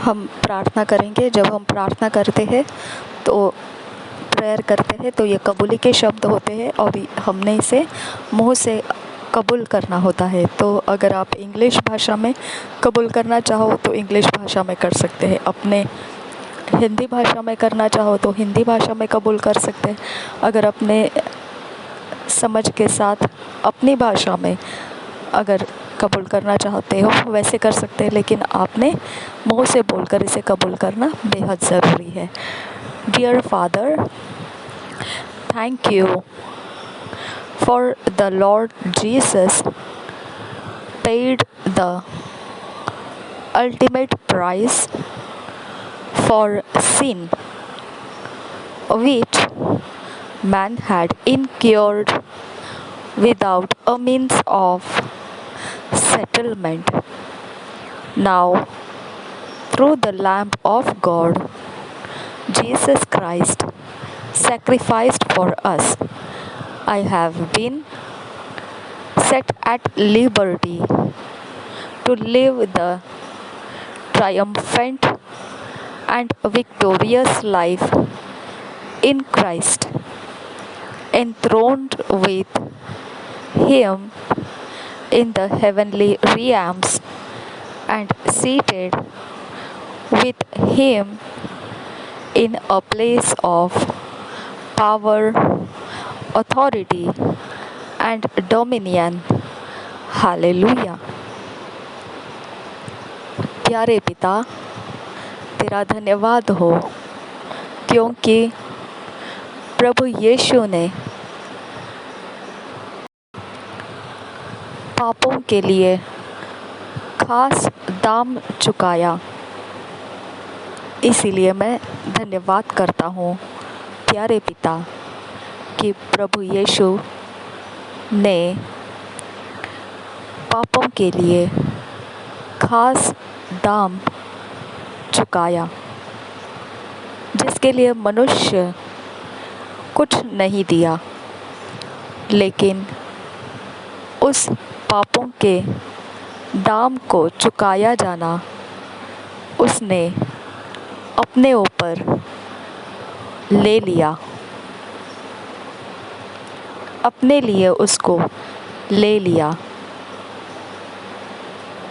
हम प्रार्थना करेंगे। जब हम प्रार्थना करते हैं तो प्रेयर करते हैं तो ये कबूली के शब्द होते हैं और हमने इसे मुंह से कबूल करना होता है। तो अगर आप इंग्लिश भाषा में कबूल करना चाहो तो इंग्लिश भाषा में कर सकते हैं, अपने हिंदी भाषा में करना चाहो तो हिंदी भाषा में कबूल कर सकते हैं। अगर अपने समझ के साथ अपनी भाषा में अगर कबूल करना चाहते हो वैसे कर सकते हैं, लेकिन आपने मुंह से बोलकर इसे कबूल करना बेहद ज़रूरी है। Dear father, thank you for the Lord Jesus paid the ultimate price for sin, which man had incurred without a means of settlement. Now, through the Lamb of God, Jesus Christ, sacrificed for us, I have been set at liberty to live the triumphant and victorious life in Christ, enthroned with Him in the heavenly realms and seated with Him in a place of power, authority, and dominion. Hallelujah. प्यारे पिता, तेरा धन्यवाद हो क्योंकि प्रभु यीशु ने पापों के लिए खास दाम चुकाया। इसीलिए मैं धन्यवाद करता हूँ प्यारे पिता कि प्रभु यीशु ने पापों के लिए खास दाम चुकाया, जिसके लिए मनुष्य कुछ नहीं दिया, लेकिन उस पापों के दाम को चुकाया जाना उसने अपने ऊपर ले लिया, अपने लिए उसको ले लिया।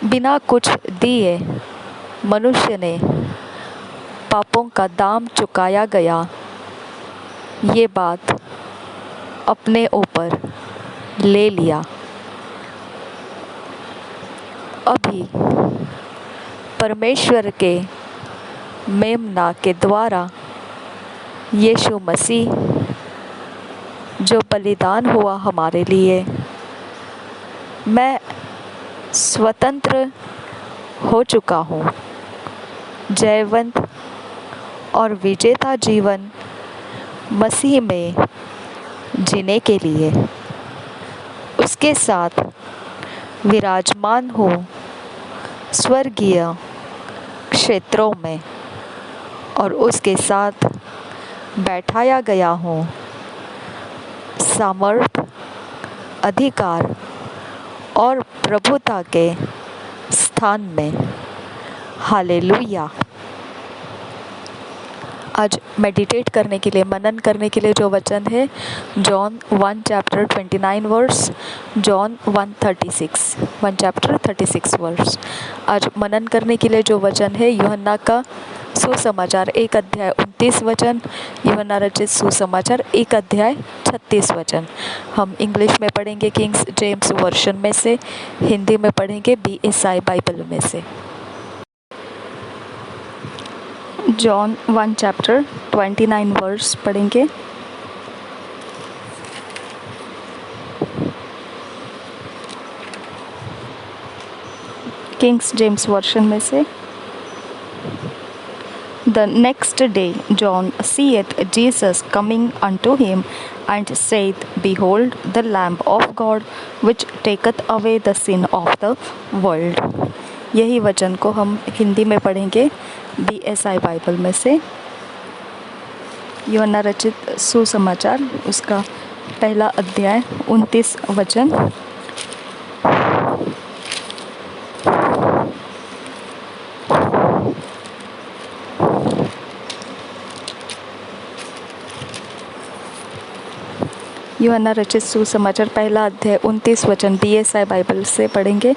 बिना कुछ दिए मनुष्य ने पापों का दाम चुकाया गया, ये बात अपने ऊपर ले लिया। अभी परमेश्वर के मेमना के द्वारा यीशु मसीह जो बलिदान हुआ हमारे लिए, मैं स्वतंत्र हो चुका हूँ। जयवंत और विजेता जीवन मसीह में जीने के लिए उसके साथ विराजमान हो स्वर्गीय क्षेत्रों में, और उसके साथ बैठाया गया हूँ सामर्थ, अधिकार और प्रभुता के स्थान में। हालेलुया। आज मेडिटेट करने के लिए, मनन करने के लिए जो वचन है John 1 chapter 29 verse, John 1 chapter 36 verse. आज मनन करने के लिए जो वचन है यूहन्ना का सुसमाचार 1 अध्याय 29 वचन, यूहन्ना रचित सुसमाचार 1 अध्याय 36 वचन। हम इंग्लिश में पढ़ेंगे किंग्स जेम्स वर्शन में से, हिंदी में पढ़ेंगे BSI बाइबल में से। जॉन 1 चैप्टर 29 वर्स पढ़ेंगे। किंग्स जेम्स वर्शन में से। The next day John seeth Jesus coming unto him, and saith, Behold the Lamb of God, which taketh away the sin of the world। यही वचन को हम हिंदी में पढ़ेंगे BSI बाइबल में से। यूहन्ना रचित सुसमाचार उसका 1 अध्याय 29 वचन। यूहन्ना रचित सुसमाचार पहला अध्याय 29 वचन BSI बाइबल से पढ़ेंगे।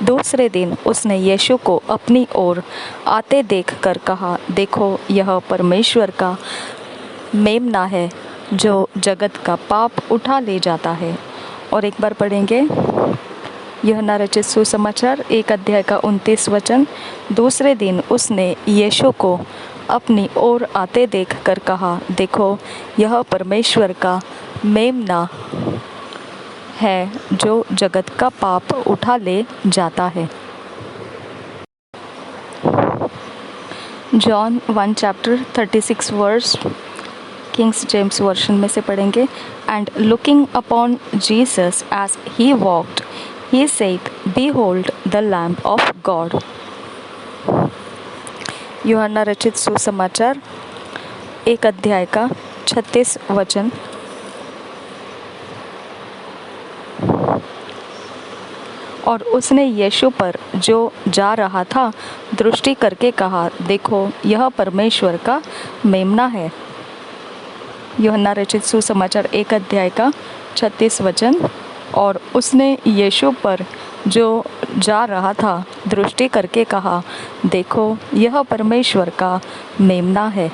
दूसरे दिन उसने यीशु को अपनी ओर आते देखकर कहा, देखो यह परमेश्वर का मेमना है जो जगत का पाप उठा ले जाता है। और एक बार पढ़ेंगे यूहन्ना रचित सुसमाचार 1 अध्याय का 29 वचन। दूसरे दिन उसने यीशु को अपनी ओर आते देखकर कहा, देखो यह परमेश्वर का मेमना है जो जगत का पाप उठा ले जाता है। John 1 chapter 36 verse kings James version में से पढ़ेंगे। And looking upon Jesus as he walked he said, behold the lamb of God. यूहन्ना रचित सुसमाचार 1 अध्याय का 36 वचन। और उसने यीशु पर जो जा रहा था दृष्टि करके कहा, देखो यह परमेश्वर का मेमना है। यूहन्ना रचित सुसमाचार 1 अध्याय का 36 वचन। और उसने यीशु पर जो जा रहा था दृष्टि करके कहा, देखो यह परमेश्वर का मेमना है।